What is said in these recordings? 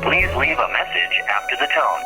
Please leave a message after the tone.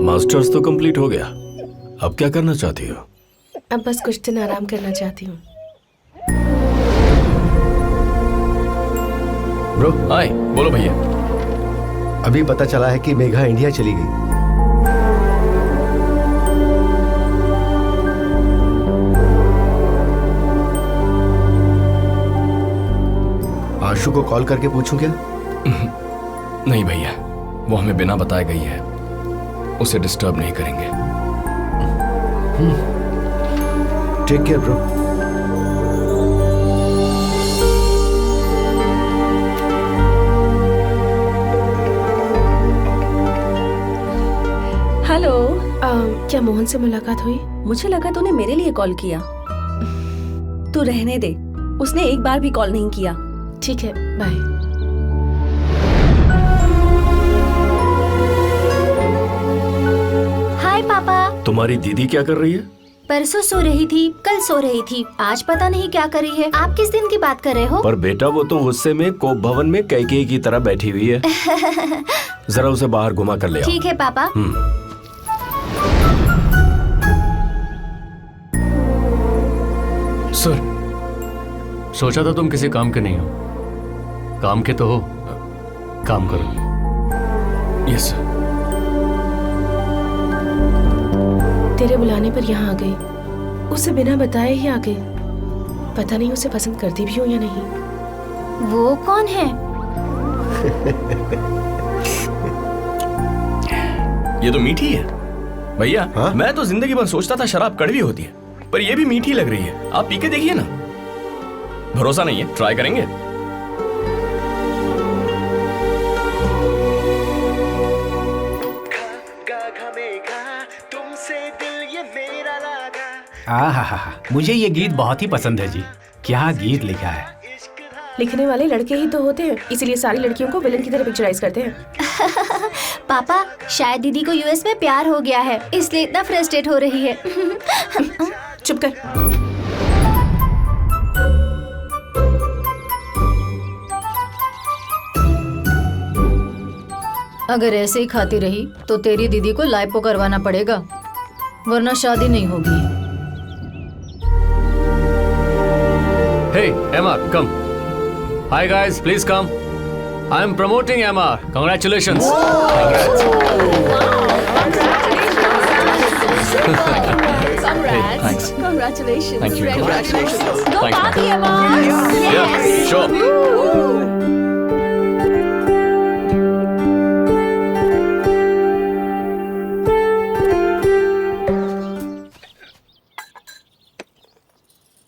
Masters तो complete हो गया, अब क्या करना चाहती हो? अब बस कुछ दिन आराम करना चाहती हूँ। ब्रो हाय, बोलो भैया। अभी पता चला है कि मेघा इंडिया चली गई। आशु को कॉल करके पूछूं क्या? नहीं भैया, वो हमें बिना बताए गई है, उसे डिस्टर्ब नहीं करेंगे। Take care bro. हेलो। क्या मोहन से मुलाकात हुई? मुझे लगा तूने मेरे लिए कॉल किया। तू रहने दे, उसने एक बार भी कॉल नहीं किया। ठीक है, बाय। हाय पापा। तुम्हारी दीदी क्या कर रही है? परसों सो रही थी, कल सो रही थी, आज पता नहीं क्या कर रही है। आप किस दिन की बात कर रहे हो? पर बेटा वो तो गुस्से में कोप भवन में कैकेयी की तरह बैठी हुई है। जरा उसे बाहर घुमा कर ले आओ। ठीक है पापा। सर, सोचा था तुम किसी काम के नहीं हो, काम के तो हो, काम करो। Yes sir. तेरे बुलाने पर यहाँ आ गई, उसे बिना बताए ही आ गई। पता नहीं उसे पसंद करती भी हूँ या नहीं। वो कौन है? ये तो मीठी है भैया। हाँ? मैं तो जिंदगी भर सोचता था शराब कड़वी होती है, पर ये भी मीठी लग रही है। आप पी के देखिए ना। भरोसा नहीं है, ट्राई करेंगे? मुझे ये गीत बहुत ही पसंद है जी। क्या गीत लिखा है। लिखने वाले लड़के ही तो होते हैं, इसीलिए सारी लड़कियों को विलन की तरह पिक्चराइज करते हैं। पापा, शायद दीदी को यूएस में प्यार हो गया है, इसलिए इतना फ्रस्ट्रेट हो रही है। चुप कर। अगर ऐसे ही खाती रही तो तेरी दीदी को लाइपो करवाना पड़ेगा, वरना शादी नहीं होगी। Hey, MR, come. Hi guys, please come. I am promoting MR. Congratulations. Congrats. Thanks. Congratulations. Thank you. Congratulations. Go Thanks, party, Emma. Yeah, sure.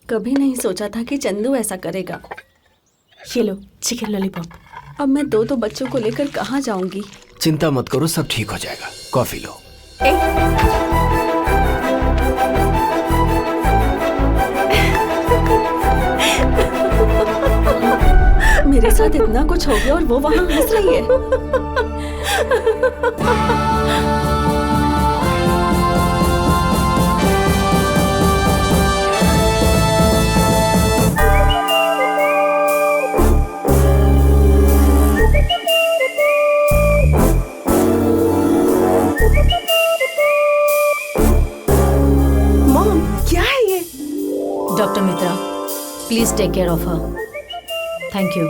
कभी नहीं सोचा था कि चंदू ऐसा करेगा। ये लो चिकन लॉलीपॉप। अब मैं दो बच्चों को लेकर कहाँ जाऊंगी? चिंता मत करो, सब ठीक हो जाएगा। कॉफी लो। मेरे साथ इतना कुछ हो गया और वो वहाँ हंस रही है। मॉम, क्या है ये? Doctor Mitra, please take care of her. Thank you.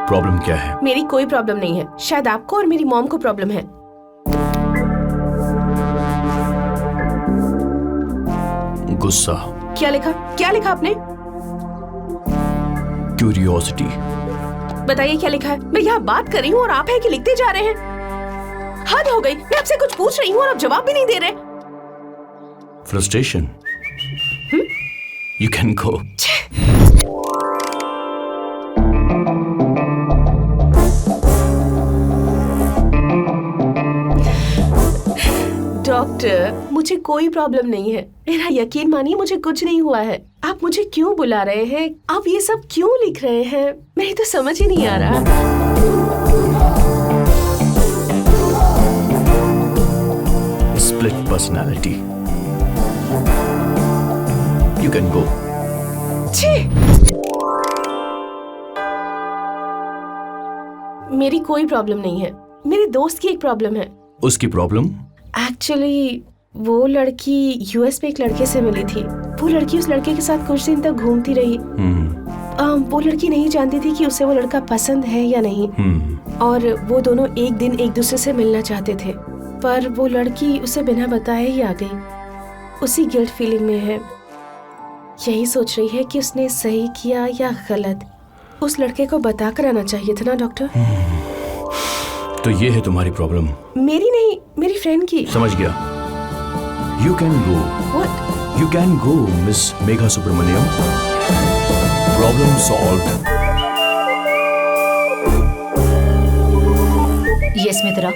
Problem क्या है? मेरी कोई प्रॉब्लम नहीं है, शायद आपको और मेरी मॉम को प्रॉब्लम है। गुस्सा। क्या लिखा आपने? क्यूरियोसिटी। बताइए क्या लिखा है। मैं यहाँ बात कर रही हूँ और आप है कि लिखते जा रहे हैं। हद हो गई, मैं आपसे कुछ पूछ रही हूँ और आप जवाब भी नहीं दे रहे। Frustration. You can go. Doctor, मुझे कोई प्रॉब्लम नहीं है। मेरा यकीन मानिए, मुझे कुछ नहीं हुआ है। आप मुझे क्यों बुला रहे हैं? आप ये सब क्यों लिख रहे हैं? मेरी तो समझ ही नहीं आ रहा। Split personality. यू कैन गो। मेरी कोई प्रॉब्लम नहीं है। मेरे दोस्त की एक प्रॉब्लम है। उसकी प्रॉब्लम? एक्चुअली वो लड़की यूएस में एक लड़के से मिली थी। वो लड़की उस लड़के के साथ कुछ दिन तक घूमती रही। वो लड़की नहीं जानती थी कि उसे वो लड़का पसंद है या नहीं। और वो दोनों एक दिन एक दूसरे से मिलना चाहते थे, पर वो लड़की उसे बिना बताए ही आ गई। उसी गिल्ट फीलिंग में है। यही सोच रही है कि उसने सही किया या गलत। उस लड़के को बता कर आना चाहिए था ना डॉक्टर? तो ये है तुम्हारी प्रॉब्लम? मेरी नहीं, मेरी फ्रेंड की। समझ गया। You can go. What? You can go miss Megha Subramaniam. Problem solved. Yes Mitra.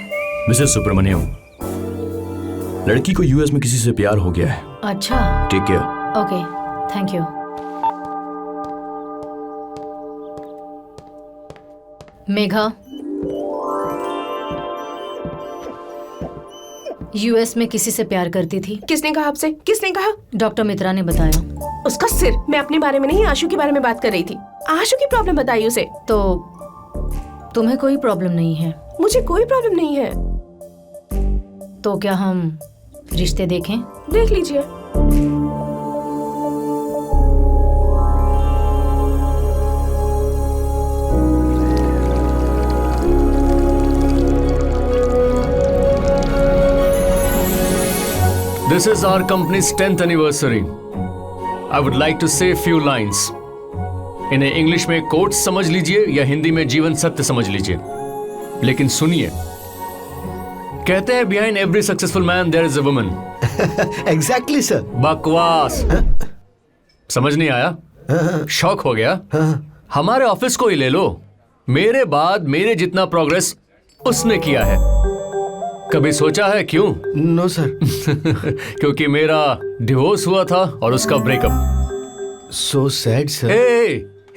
Mrs Subramaniam, लड़की को यूएस में किसी से प्यार हो गया है। अच्छा। Take care. Okay, thank you. Megha, US में किसी से प्यार करती थी। किसने कहा आपसे? किसने कहा? डॉक्टर मित्रा ने बताया। उसका सिर। मैं अपने बारे में नहीं, आशु के बारे में बात कर रही थी। आशु की प्रॉब्लम बताई उसे। तो तुम्हें कोई प्रॉब्लम नहीं है? मुझे कोई प्रॉब्लम नहीं है। तो क्या हम रिश्ते देखें? देख लीजिए। This is our company's 10th anniversary. I would like to say a few lines. इन्हें इंग्लिश में कोट्स समझ लीजिए या हिंदी में जीवन सत्य समझ लीजिए, लेकिन सुनिए। कहते हैं behind every successful man there is a woman. Exactly sir. बकवास। समझ नहीं आया? शॉक हो गया? हमारे ऑफिस को ही ले लो। मेरे बाद मेरे जितना प्रोग्रेस उसने किया है। कभी सोचा है क्यों? No sir. क्योंकि मेरा डिवोर्स हुआ था और उसका breakup. So sad sir.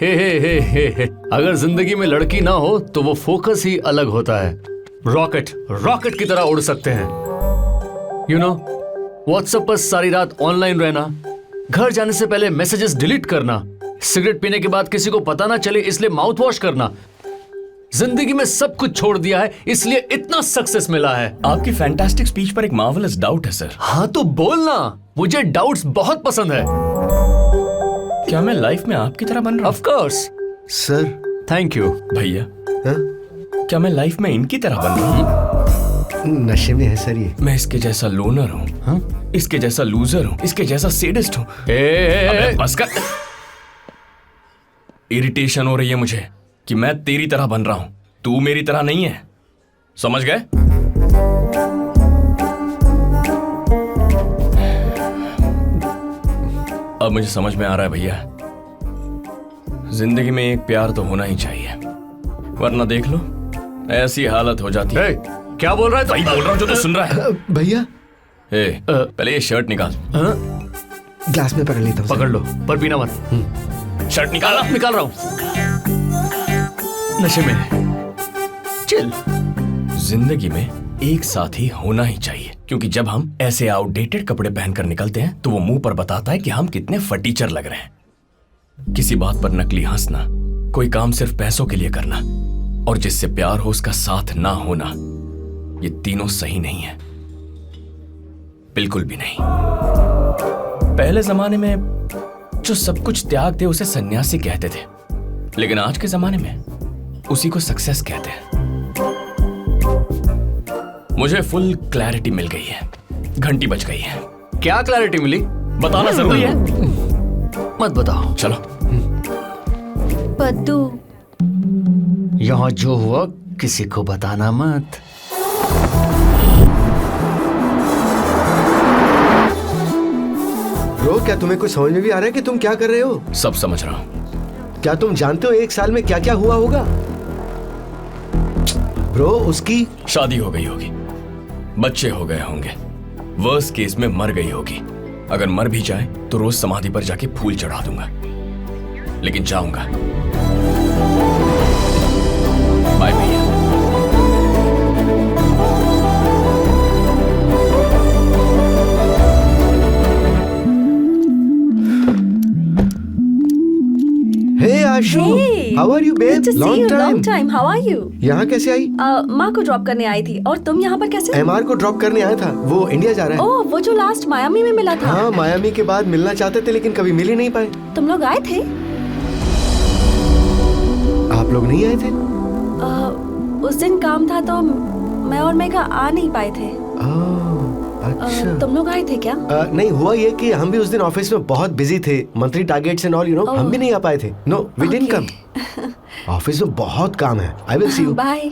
Hey. अगर जिंदगी में लड़की ना हो तो वो फोकस ही अलग होता है। रॉकेट की तरह उड़ सकते हैं। यू नो, व्हाट्सएप पर सारी रात ऑनलाइन रहना, घर जाने से पहले मैसेजेस डिलीट करना, सिगरेट पीने के बाद किसी को पता ना चले इसलिए माउथ वॉश करना। जिंदगी में सब कुछ छोड़ दिया है, इसलिए इतना सक्सेस मिला है। आपकी फैंटास्टिक स्पीच पर एक मार्वलस डाउट है सर। हाँ तो बोलना। मुझे डाउट्स बहुत पसंद है। क्या मैं लाइफ में आपकी तरह बन रहा हूँ? Of course sir. Thank you. भैया, हाँ? क्या मैं लाइफ में इनकी तरह बन रहा हूँ? नशे में है सर ये। मैं इसके जैसा लोनर हूँ, इसके जैसा लूजर हूँ, इसके जैसा सेडिस्ट हूँ। बस कर। इरिटेशन हो रही है मुझे कि मैं तेरी तरह बन रहा हूं, तू मेरी तरह नहीं है। समझ गए? अब मुझे समझ में आ रहा है भैया, जिंदगी में एक प्यार तो होना ही चाहिए, वरना देख लो ऐसी हालत हो जाती है। क्या बोल रहा है? वही बोल रहा हूं जो तू सुन रहा है। भैया, पहले ये शर्ट निकाल। ग्लास में पकड़ लेता हूँ। पकड़ लो, पर पीना मत। शर्ट निकाल। निकाल रहा हूं। नशे में। चिल। जिंदगी में एक साथ ही होना ही चाहिए, क्योंकि जब हम ऐसे आउटडेटेड कपड़े पहनकर निकलते हैं तो वो मुंह पर बताता है कि हम कितने फटीचर लग रहे हैं। किसी बात पर नकली हंसना, कोई काम सिर्फ पैसों के लिए करना, और जिससे प्यार हो उसका साथ ना होना, ये तीनों सही नहीं है, बिल्कुल भी नहीं। पहले जमाने में जो सब कुछ त्याग दे उसे सन्यासी कहते थे, लेकिन आज के जमाने में उसी को सक्सेस कहते हैं। मुझे फुल क्लैरिटी मिल गई है, घंटी बज गई है। क्या क्लैरिटी मिली? बताना जरूरी है? मत बताओ। चलो। पद्दू, यहाँ जो हुआ किसी को बताना मत। ब्रो, क्या तुम्हें कुछ समझ में भी आ रहा है कि तुम क्या कर रहे हो? सब समझ रहा हूँ। क्या तुम जानते हो 1 साल में क्या क्या हुआ होगा? ब्रो, उसकी शादी हो गई होगी, बच्चे हो गए होंगे, वर्स्ट केस में मर गई होगी। अगर मर भी जाए तो रोज समाधि पर जाके फूल चढ़ा दूंगा, लेकिन जाऊंगा। बाय भैया। Hey Ashu, how are you babe? Long time. How are you? यहाँ कैसे आई? माँ को ड्रॉप करने आई थी। और तुम यहाँ पर कैसे? एमआर को ड्रॉप करने आया था, वो इंडिया जा रहा है। ओह, वो जो लास्ट मायामी में मिला था। हाँ, मायामी के बाद मिलना चाहते थे लेकिन कभी मिल ही नहीं पाए। तुम लोग आए थे? आप लोग नहीं आए थे? उस दिन काम था तो मैं और मेघा आ नहीं पाए थे। अच्छा। तुम लोग आए थे क्या? नहीं, हुआ ये कि हम भी उस दिन ऑफिस में बहुत बिजी थे, monthly targets and all, you know, हम भी नहीं आ पाए थे। No, we didn't come. Office में बहुत काम है। I will see you. Bye.